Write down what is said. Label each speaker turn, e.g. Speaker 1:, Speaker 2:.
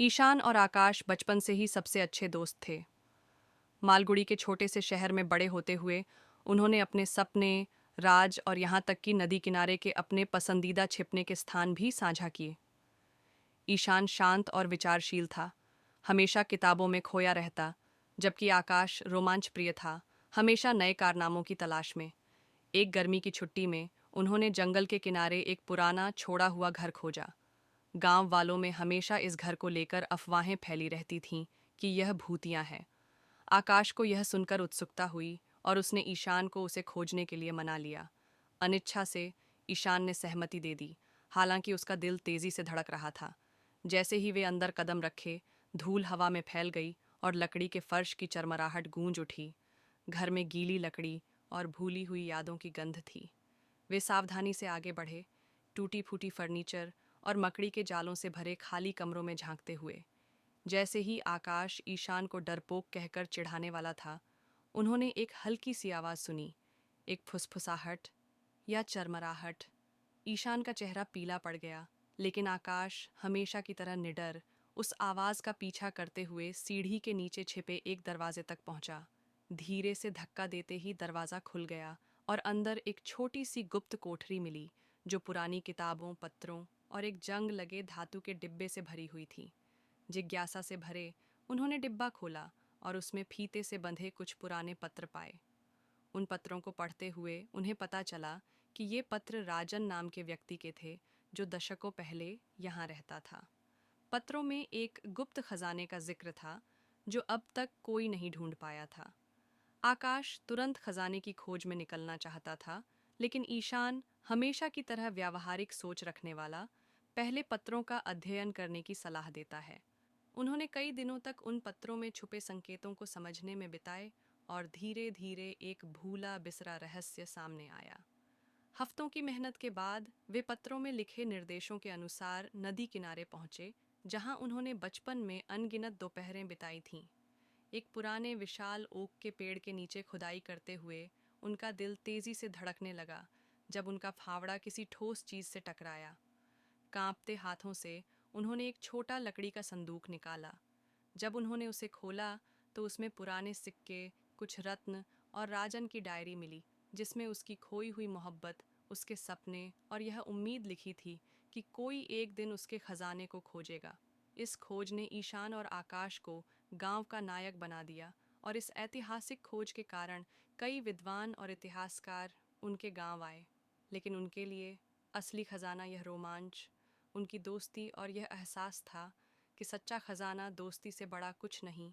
Speaker 1: ईशान और आकाश बचपन से ही सबसे अच्छे दोस्त थे। मालगुड़ी के छोटे से शहर में बड़े होते हुए उन्होंने अपने सपने, राज और यहाँ तक कि नदी किनारे के अपने पसंदीदा छिपने के स्थान भी साझा किए। ईशान शांत और विचारशील था, हमेशा किताबों में खोया रहता, जबकि आकाश रोमांच प्रिय था, हमेशा नए कारनामों की तलाश में। एक गर्मी की छुट्टी में उन्होंने जंगल के किनारे एक पुराना छोड़ा हुआ घर खोजा। गांव वालों में हमेशा इस घर को लेकर अफवाहें फैली रहती थीं कि यह भूतिया है। आकाश को यह सुनकर उत्सुकता हुई और उसने ईशान को उसे खोजने के लिए मना लिया। अनिच्छा से ईशान ने सहमति दे दी, हालांकि उसका दिल तेजी से धड़क रहा था। जैसे ही वे अंदर कदम रखे, धूल हवा में फैल गई और लकड़ी के फर्श की चरमराहट गूंज उठी। घर में गीली लकड़ी और भूली हुई यादों की गंध थी। वे सावधानी से आगे बढ़े, टूटी फूटी फर्नीचर और मकड़ी के जालों से भरे खाली कमरों में झांकते हुए। जैसे ही आकाश ईशान को डरपोक कहकर चिढ़ाने वाला था, उन्होंने एक हल्की सी आवाज़ सुनी, एक फुसफुसाहट या चरमराहट। ईशान का चेहरा पीला पड़ गया, लेकिन आकाश हमेशा की तरह निडर उस आवाज़ का पीछा करते हुए सीढ़ी के नीचे छिपे एक दरवाजे तक पहुंचा। धीरे से धक्का देते ही दरवाज़ा खुल गया और अंदर एक छोटी सी गुप्त कोठरी मिली, जो पुरानी किताबों, पत्रों और एक जंग लगे धातु के डिब्बे से भरी हुई थी। जिज्ञासा से भरे उन्होंने डिब्बा खोला और उसमें फीते से बंधे कुछ पुराने पत्र पाए। उन पत्रों को पढ़ते हुए उन्हें पता चला कि ये पत्र राजन नाम के व्यक्ति के थे, जो दशकों पहले यहाँ रहता था। पत्रों में एक गुप्त खजाने का जिक्र था, जो अब तक कोई नहीं ढूंढ पाया था। आकाश तुरंत खजाने की खोज में निकलना चाहता था, लेकिन ईशान, हमेशा की तरह व्यावहारिक सोच रखने वाला, पहले पत्रों का अध्ययन करने की सलाह देता है। उन्होंने कई दिनों तक उन पत्रों में छुपे संकेतों को समझने में बिताए और धीरे धीरे एक भूला बिसरा रहस्य सामने आया। हफ्तों की मेहनत के बाद वे पत्रों में लिखे निर्देशों के अनुसार नदी किनारे पहुंचे, जहां उन्होंने बचपन में अनगिनत दोपहरें बिताई थीं। एक पुराने विशाल ओक के पेड़ के नीचे खुदाई करते हुए उनका दिल तेजी से धड़कने लगा, जब उनका फावड़ा किसी ठोस चीज से टकराया। कांपते हाथों से उन्होंने एक छोटा लकड़ी का संदूक निकाला। जब उन्होंने उसे खोला तो उसमें पुराने सिक्के, कुछ रत्न और राजन की डायरी मिली, जिसमें उसकी खोई हुई मोहब्बत, उसके सपने और यह उम्मीद लिखी थी कि कोई एक दिन उसके खजाने को खोजेगा। इस खोज ने ईशान और आकाश को गांव का नायक बना दिया, और इस ऐतिहासिक खोज के कारण कई विद्वान और इतिहासकार उनके गांव आए। लेकिन उनके लिए असली खजाना यह रोमांच, उनकी दोस्ती और यह एहसास था कि सच्चा खजाना दोस्ती से बड़ा कुछ नहीं,